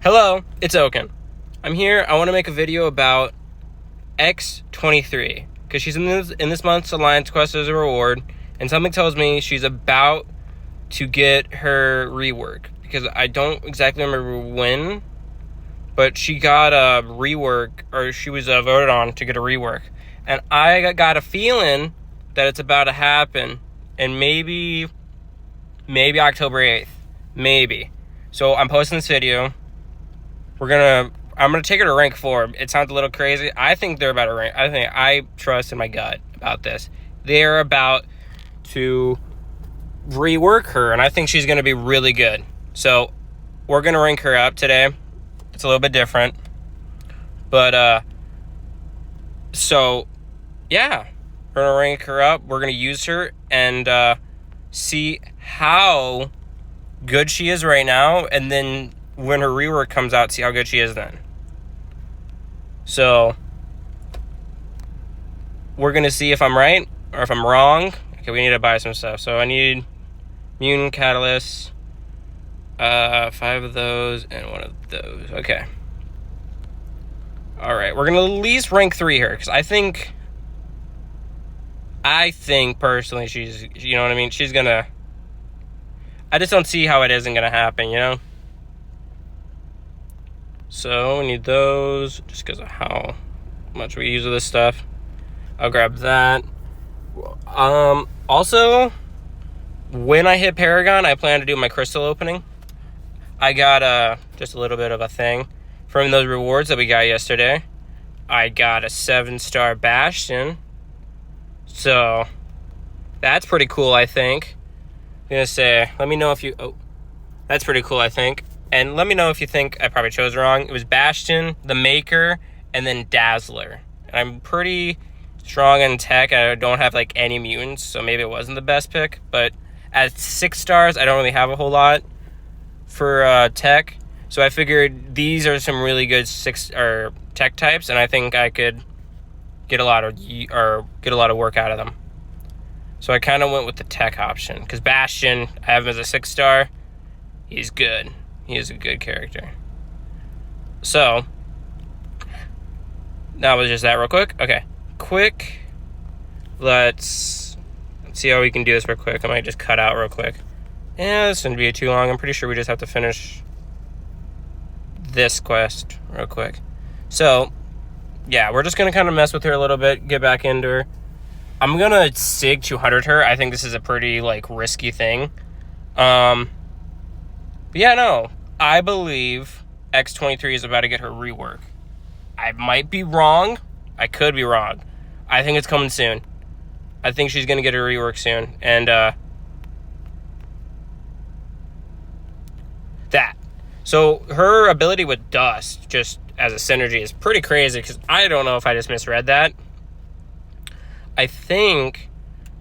Hello, it's Oaken. I'm here. I want to make a video about X23 because she's in this month's Alliance Quest as a reward, and something tells me she's about to get her rework because I don't exactly remember when, but she got a rework, or she was voted on to get a rework, and I got a feeling that it's about to happen, and maybe October 8th, maybe. So I'm posting this video. I'm gonna take her to rank 4. It sounds a little crazy. I think they're about to rank. I trust in my gut about this. They're about to rework her, and I think she's gonna be really good. So we're gonna rank her up today. It's a little bit different, but so yeah, we're gonna rank her up. We're gonna use her and see how good she is right now, and then when her rework comes out, see how good she is then. So we're gonna see if I'm right or if I'm wrong. Okay, we need to buy some stuff. So I need mutant catalysts, 5 of those and 1 of those. Okay. All right, we're gonna at least rank 3 here because I think personally she's, you know what I mean? She's gonna. I just don't see how it isn't gonna happen, you know. So we need those just because of how much we use of this stuff. I'll grab that. Also, when I hit Paragon, I plan to do my crystal opening. I got just a little bit of a thing from those rewards that we got yesterday. I got a 7-star Bastion. So that's pretty cool, I think. I'm gonna say, let me know if you... Oh, that's pretty cool, I think. And let me know if you think I probably chose wrong. It was Bastion, the Maker, and then Dazzler. And I'm pretty strong in tech. I don't have like any mutants, so maybe it wasn't the best pick. But at 6 stars, I don't really have a whole lot for tech. So I figured these are some really good tech types, and I think I could get a lot of work out of them. So I kind of went with the tech option because Bastion, I have him as a 6-star. He's good. He is a good character. So that was just that real quick. Okay, quick. Let's see how we can do this real quick. I might just cut out real quick. Yeah, this shouldn't be too long. I'm pretty sure we just have to finish this quest real quick. So yeah, we're just gonna kind of mess with her a little bit, get back into her. I'm gonna SIG 200 her. I think this is a pretty like risky thing. But yeah, no, I believe X23 is about to get her rework. I might be wrong. I could be wrong. I think it's coming soon. I think she's going to get her rework soon. And that. So her ability with Dust, just as a synergy, is pretty crazy because I don't know if I just misread that. I think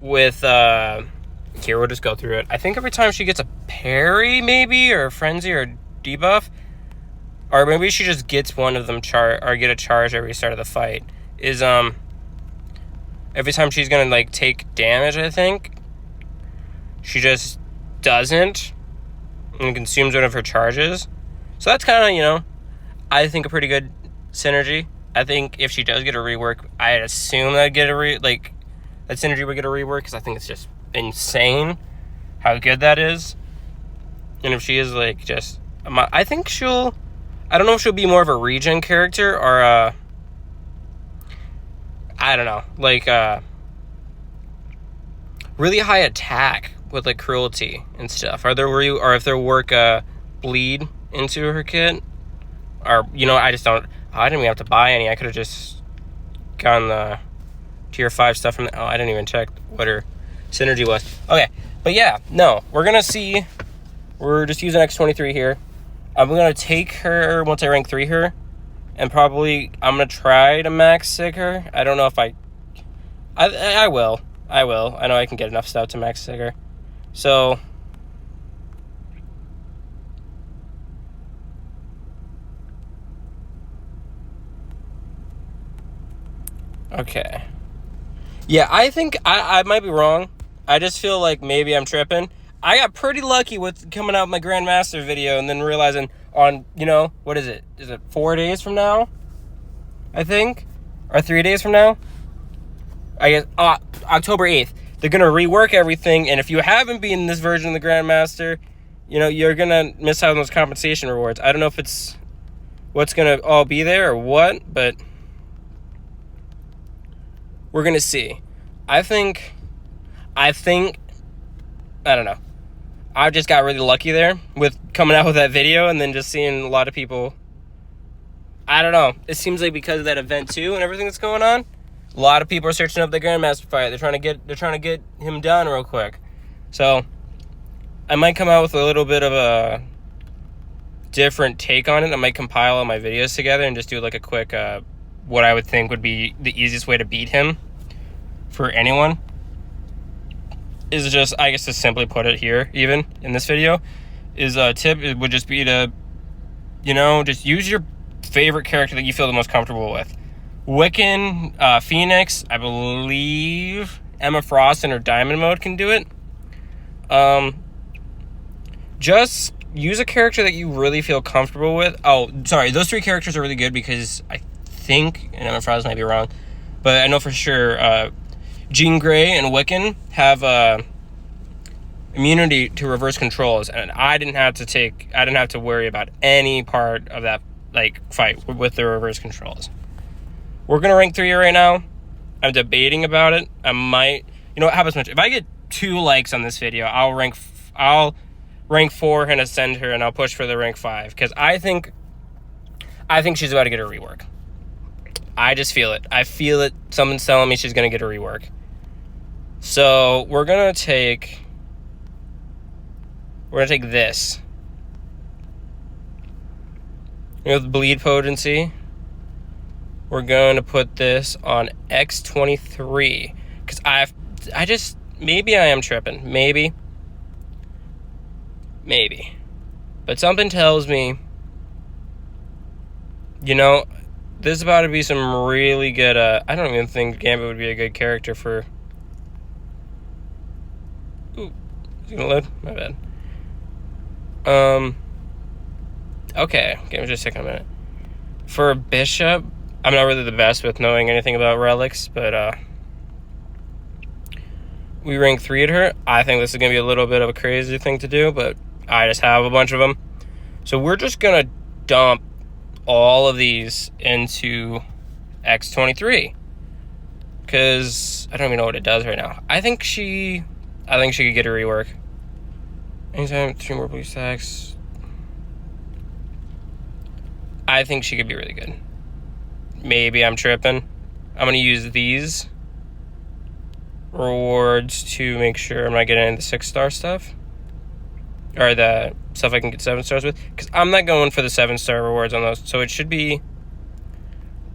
with... here, we'll just go through it. I think every time she gets a parry, maybe, or a frenzy, or a debuff, or maybe she just gets one of them get a charge every start of the fight, is every time she's gonna like take damage, I think she just doesn't and consumes one of her charges. So that's kind of, you know, I think a pretty good synergy. I think if she does get a rework, I'd assume that that synergy would get a rework because I think it's just insane how good that is. And if she is like just, I think I don't know if she'll be more of a regen character or I don't know, like really high attack with like cruelty and stuff. Or if there work bleed into her kit, or you know, I didn't even have to buy any. I could have just gotten the tier 5 stuff from I didn't even check what her synergy was. Okay, but yeah, no, we're gonna see. We're just using X23 here. I'm gonna take her once I rank 3 her, and probably I'm gonna try to max sig her. I don't know if I will. I know I can get enough stuff to max sig her. So okay. Yeah, I think I might be wrong. I just feel like maybe I'm tripping. I got pretty lucky with coming out with my Grandmaster video and then realizing, on, what is it? Is it 4 days from now? I think? Or 3 days from now? I guess, October 8th. They're going to rework everything, and if you haven't been this version of the Grandmaster, you're going to miss out on those compensation rewards. I don't know if it's what's going to all be there or what, but we're going to see. I don't know. I just got really lucky there with coming out with that video and then just seeing a lot of people. I don't know. It seems like because of that event too and everything that's going on, a lot of people are searching up the Grandmaster fight. They're trying to get him done real quick. So I might come out with a little bit of a different take on it. I might compile all my videos together and just do like a quick what I would think would be the easiest way to beat him for anyone. Is just, I guess, to simply put it here, even in this video, is a tip. It would just be to, just use your favorite character that you feel the most comfortable with. Wiccan, Phoenix, I believe Emma Frost in her Diamond mode can do it. Just use a character that you really feel comfortable with. Oh, sorry, those 3 characters are really good because I think, and Emma Frost might be wrong, but I know for sure, Jean Grey and Wiccan have immunity to reverse controls, and I didn't have to worry about any part of that fight with the reverse controls. We're gonna rank 3 right now. I'm debating about it. I might, how about much? If I get 2 likes on this video, I'll rank 4 and ascend her, and I'll push for the rank 5 because I think she's about to get a rework. I just feel it. I feel it. Someone's telling me she's gonna get a rework. So we're gonna take this. With bleed potency, we're going to put this on X23 because maybe I am tripping, maybe, but something tells me, this is about to be some really good. I don't even think Gambit would be a good character for. Ooh, is it gonna load? My bad. Okay, give me just a second a minute. For Bishop, I'm not really the best with knowing anything about relics, but we rank 3 at her. I think this is gonna be a little bit of a crazy thing to do, but I just have a bunch of them. So we're just gonna dump all of these into X23 because I don't even know what it does right now. I think she could get a rework. Anytime 3 more blue stacks. I think she could be really good. Maybe I'm tripping. I'm gonna use these rewards to make sure I'm not getting any of the 6-star stuff. Or the stuff I can get 7 stars with. Because I'm not going for the 7-star rewards on those. So it should be,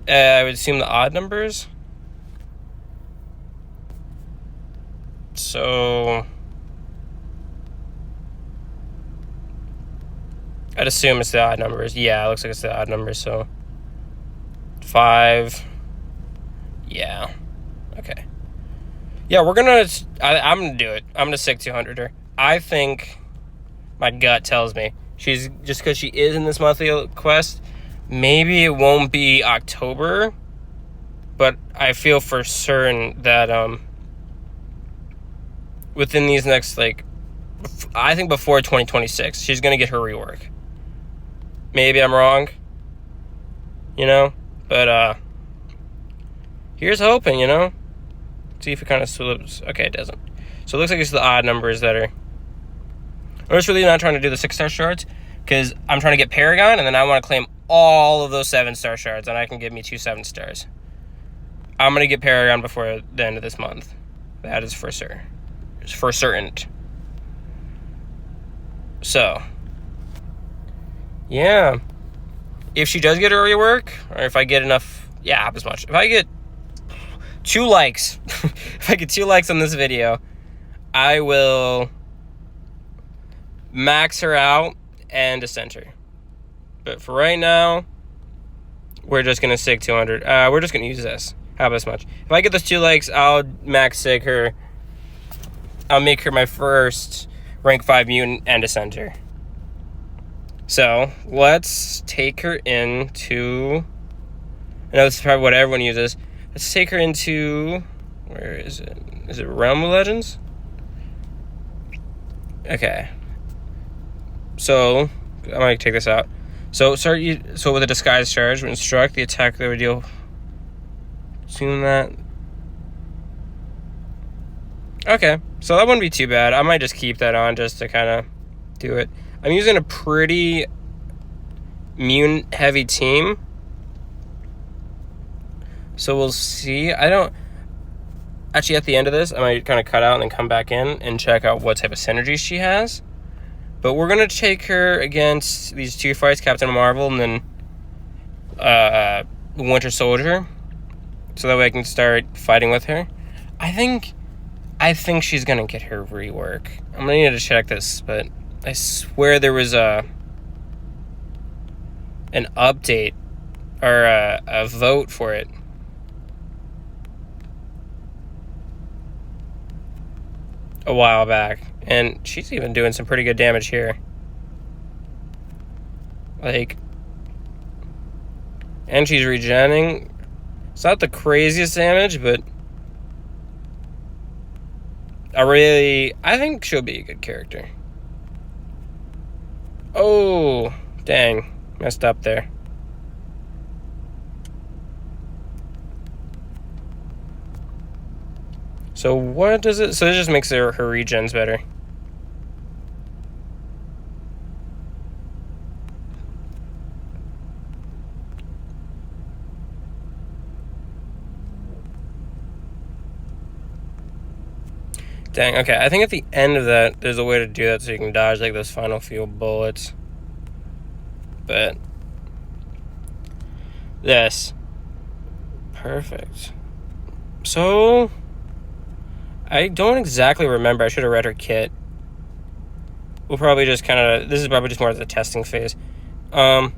I would assume, the odd numbers. So I'd assume it's the odd numbers. Yeah, it looks like it's the odd numbers. So 5. Yeah. Okay. Yeah, I'm going to do it. I'm going to stick 200 her. I think my gut tells me she's just because she is in this monthly quest. Maybe it won't be October, but I feel for certain that within these next, I think before 2026, she's going to get her rework. Maybe I'm wrong, but here's hoping, See if it kind of slips. Okay, it doesn't. So it looks like it's the odd numbers that are. I'm just really not trying to do the 6-star shards because I'm trying to get Paragon, and then I want to claim all of those 7-star shards, and I can give me 2 7-stars. I'm going to get Paragon before the end of this month. That is for sure. It's for certain. So, yeah. If she does get a rework, or if I get enough, yeah, as much. If I get 2 likes, if I get 2 likes on this video, I will max her out and ascend her. But for right now, we're just going to sig 200. We're just going to use this. How about as much? If I get those 2 likes, I'll max sig her. I'll make her my first rank 5 mutant and ascend her. So let's take her into, I know this is probably what everyone uses. Let's take her into, where is it? Is it Realm of Legends? Okay. So I might take this out. So with a disguise charge, when struck, the attacker would deal. Assume that. Okay, so that wouldn't be too bad. I might just keep that on just to kind of do it. I'm using a pretty immune heavy team, so we'll see. I don't actually, at the end of this, I might kind of cut out and then come back in and check out what type of synergy she has. But we're gonna take her against these two fights, Captain Marvel and then Winter Soldier, so that way I can start fighting with her. I think she's gonna get her rework. I'm gonna need to check this, but I swear there was an update or a vote for it. A while back, and she's even doing some pretty good damage here. Like, and she's regenerating. It's not the craziest damage, but I think she'll be a good character. Oh, dang. Messed up there. So what does it... So it just makes her regens better. Dang, okay. I think at the end of that, there's a way to do that so you can dodge like those final few bullets. But this. Perfect. So I don't exactly remember. I should have read her kit. We'll probably just kind of... This is probably just more of the testing phase. Let's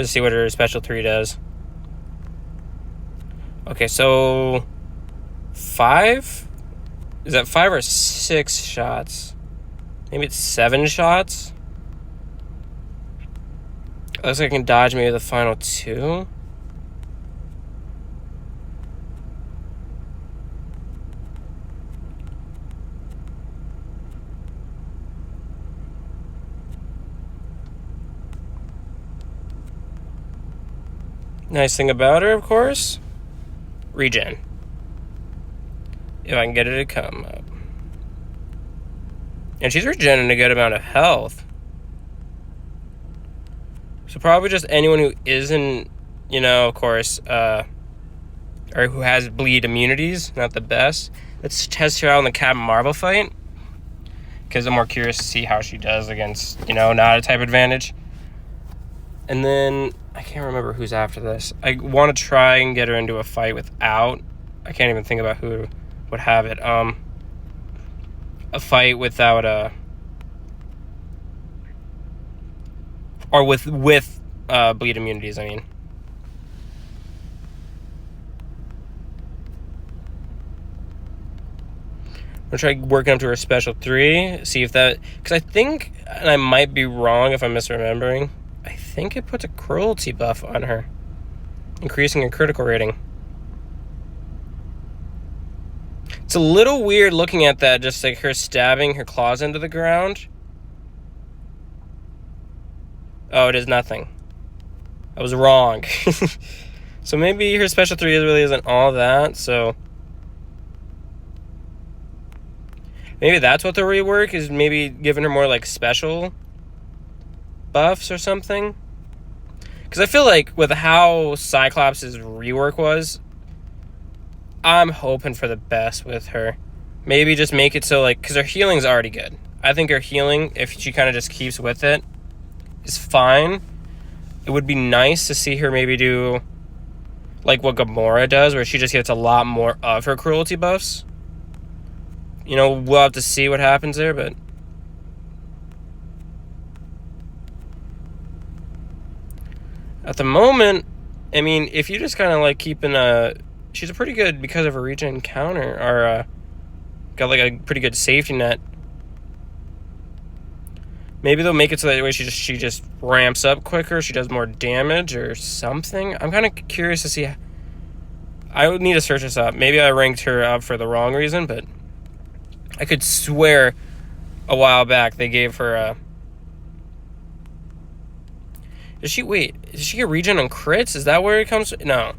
see what her special 3 does. Okay, so 5? Is that 5 or 6 shots? Maybe it's 7 shots? Looks like I can dodge maybe the final 2. Nice thing about her, of course, regen. If I can get it to come up. And she's regenerating a good amount of health. So probably just anyone who isn't, of course, or who has bleed immunities, not the best. Let's test her out in the Captain Marvel fight. Because I'm more curious to see how she does against, not a type advantage. And then, I can't remember who's after this. I want to try and get her into a fight without... I can't even think about who would have it. A fight without a... Or with bleed immunities, I mean. I'm going to try working up to her special 3. See if that... Because I think, and I might be wrong if I'm misremembering, I think it puts a cruelty buff on her, increasing her critical rating. It's a little weird looking at that, just like her stabbing her claws into the ground. Oh, it is nothing. I was wrong. So maybe her special 3 really isn't all that, so... Maybe that's what the rework is, maybe giving her more like special buffs or something. Because I feel like with how Cyclops' rework was, I'm hoping for the best with her. Maybe just make it so, like, because her healing's already good. I think her healing, if she kind of just keeps with it, is fine. It would be nice to see her maybe do like what Gamora does, where she just gets a lot more of her cruelty buffs. We'll have to see what happens there, but... At the moment, I mean, if you just kind of like keeping she's a pretty good, because of her regen counter, or got like a pretty good safety net. Maybe they'll make it so that way she just ramps up quicker, she does more damage or something. I'm kind of curious to see. I would need to search this up. Maybe I ranked her up for the wrong reason, but I could swear a while back they gave her a... Does she get regen on crits? Is that where it comes? No.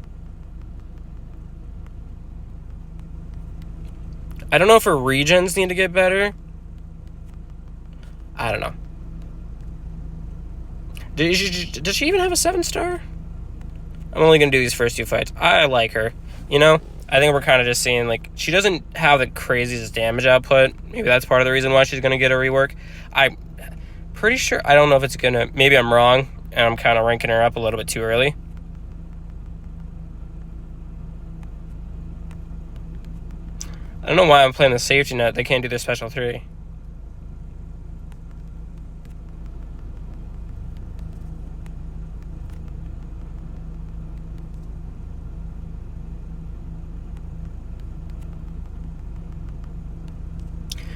I don't know if her regens need to get better. I don't know. Does she even have a 7-star? I'm only going to do these first 2 fights. I like her. You know, I think we're kind of just seeing, like, she doesn't have the craziest damage output. Maybe that's part of the reason why she's going to get a rework. I'm pretty sure, I don't know if it's going to, maybe I'm wrong, and I'm kind of ranking her up a little bit too early. I don't know why I'm playing the safety net. They can't do their special 3.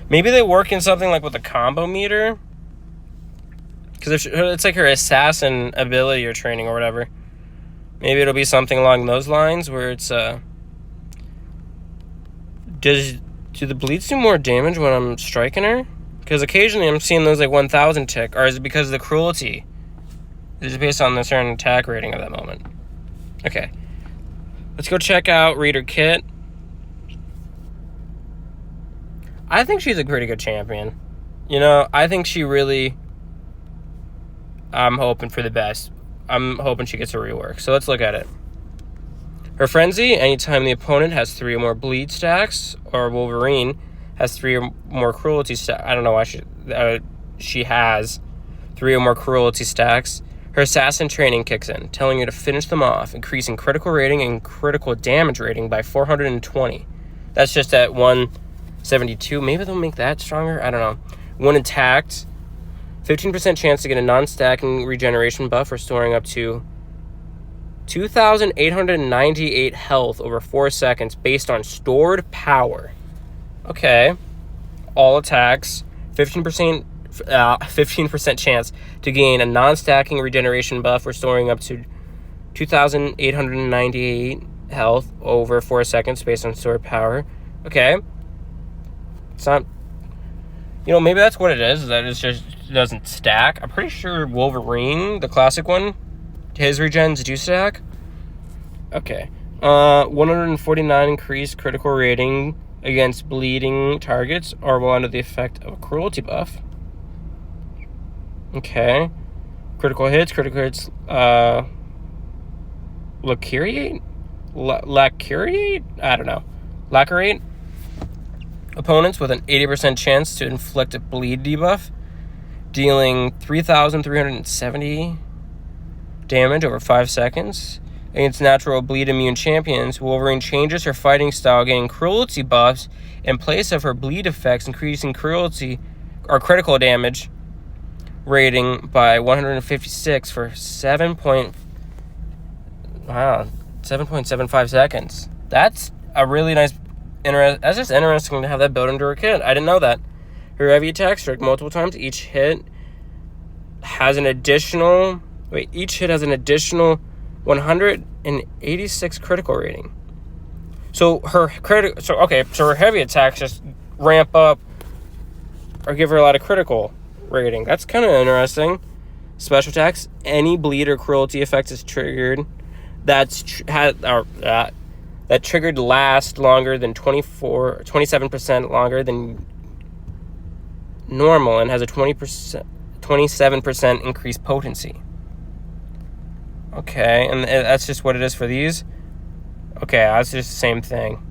Maybe they work in something like with a combo meter. Because it's like her assassin ability or training or whatever. Maybe it'll be something along those lines where it's... Do the bleeds do more damage when I'm striking her? Because occasionally I'm seeing those like 1,000 tick. Or is it because of the cruelty? Is it based on the certain attack rating of that moment? Okay. Let's go check out Reader Kit. I think she's a pretty good champion. You know, I think she really... I'm hoping for the best. I'm hoping she gets a rework. So let's look at it. Her Frenzy, anytime the opponent has 3 or more bleed stacks, or Wolverine has 3 or more cruelty stacks. I don't know why she has 3 or more cruelty stacks. Her assassin training kicks in, telling her to finish them off, increasing critical rating and critical damage rating by 420. That's just at 172. Maybe they'll make that stronger. I don't know. When attacked, 15% chance to get a non-stacking regeneration buff, restoring up to 2,898 health over 4 seconds based on stored power. Okay. All attacks, 15% chance to gain a non-stacking regeneration buff, restoring up to 2,898 health over 4 seconds based on stored power. Okay. It's not... You know, maybe that's what it is, that it just doesn't stack. I'm pretty sure Wolverine, the classic one, his regens do stack. Okay. 149 increased critical rating against bleeding targets or while under the effect of a cruelty buff. Okay. Critical hits, Lacuriate? I don't know. Lacurate. Opponents with an 80% chance to inflict a bleed debuff, dealing 3,370 damage over 5 seconds. Against natural bleed immune champions, Wolverine changes her fighting style, gaining cruelty buffs in place of her bleed effects, increasing cruelty or critical damage rating by 156 for 7.75 seconds. That's a really nice... That's just interesting to have that built into her kit. I didn't know that. Her heavy attacks strike multiple times. Each hit has an additional 186 critical rating. So her her heavy attacks just ramp up or give her a lot of critical rating. That's kind of interesting. Special attacks, any bleed or cruelty effect is triggered. That triggered last longer than 27% longer than normal and has a 27% increased potency. Okay, and that's just what it is for these? Okay, that's just the same thing.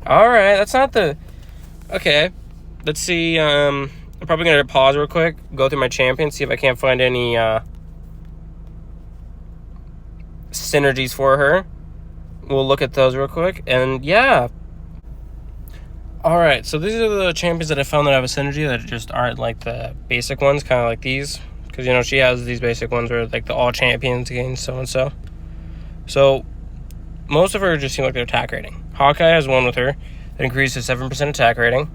Alright, that's not the... Okay, let's see. I'm probably going to pause real quick, go through my champions, see if I can't find any synergies for her. We'll look at those real quick, and yeah. Alright, so these are the champions that I found that have a synergy that just aren't like the basic ones, kind of like these. Because, you know, she has these basic ones where, like, the all champions gain so-and-so. So, most of her just seem like their attack rating. Hawkeye has one with her that increases 7% attack rating.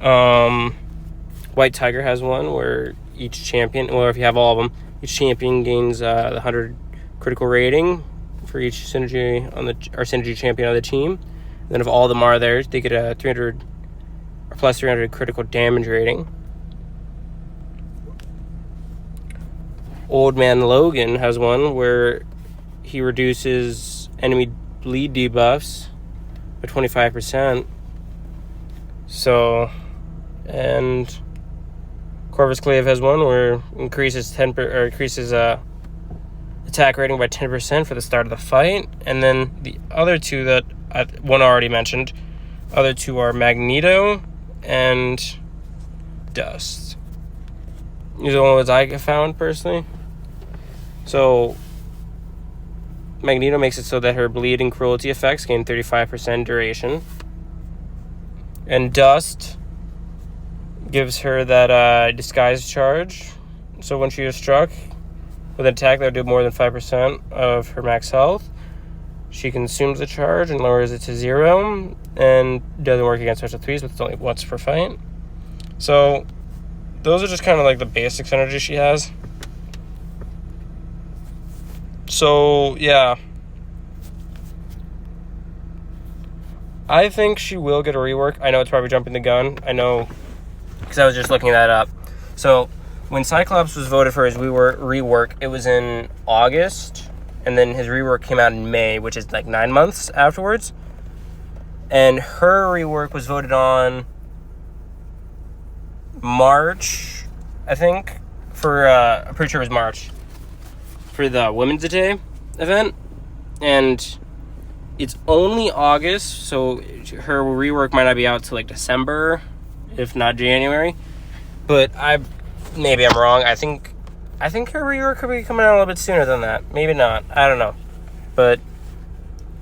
White Tiger has one where each champion, or if you have all of them, each champion gains the 100 critical rating for each synergy synergy champion on the team. And then if all of them are there, they get a 300 or plus 300 critical damage rating. Old Man Logan has one where he reduces enemy bleed debuffs by 25%. So, and Corvus Clave has one where increases attack rating by 10% for the start of the fight. And then the other two that one already mentioned, other two are Magneto and Dust. These are the ones I found personally. So Magneto makes it so that her bleed and cruelty effects gain 35% duration. And Dust gives her that disguise charge. So when she is struck with an attack that would do more than 5% of her max health, she consumes the charge and lowers it to 0, and doesn't work against special 3s, but it's only once per fight. So those are just kind of like the basic synergy she has. So yeah, I think she will get a rework. I know it's probably jumping the gun. I know, because I was just looking that up. So when Cyclops was voted for his rework, it was in August, and then his rework came out in May, which is like 9 months afterwards. And her rework was voted on March, I think, for, I'm pretty sure it was March, for the Women's Day event. And it's only August, so her rework might not be out till like December, if not January. But maybe I'm wrong. I think her rework could be coming out a little bit sooner than that. Maybe not. I don't know. But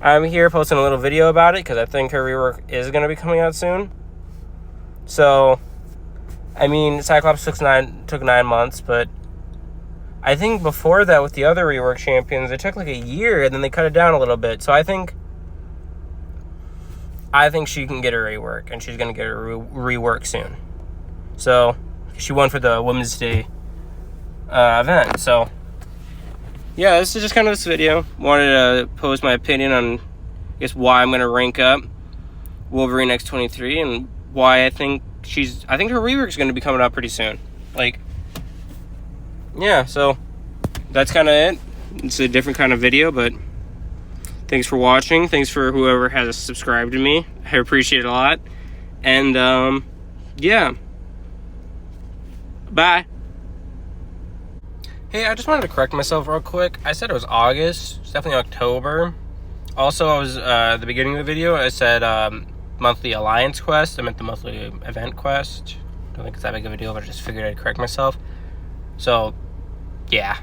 I'm here posting a little video about it because I think her rework is going to be coming out soon. So, I mean, Cyclops took 9 months, but I think before that with the other rework champions, it took like a year and then they cut it down a little bit. So I think she can get a rework, and she's going to get a rework soon. So she won for the Women's Day event. So yeah, this is just kind of this video. Wanted to post my opinion on, I guess, why I'm going to rank up Wolverine X-23 and why I think her rework is going to be coming out pretty soon. Like, yeah, so that's kind of it. It's a different kind of video, but thanks for watching. Thanks for whoever has subscribed to me. I appreciate it a lot. And yeah, bye. Hey, I just wanted to correct myself real quick. I said it was August. It's definitely October. Also, I was at the beginning of the video, I said monthly alliance quest. I meant the monthly event quest. Don't think it's that big of a deal, but I just figured I'd correct myself. So yeah.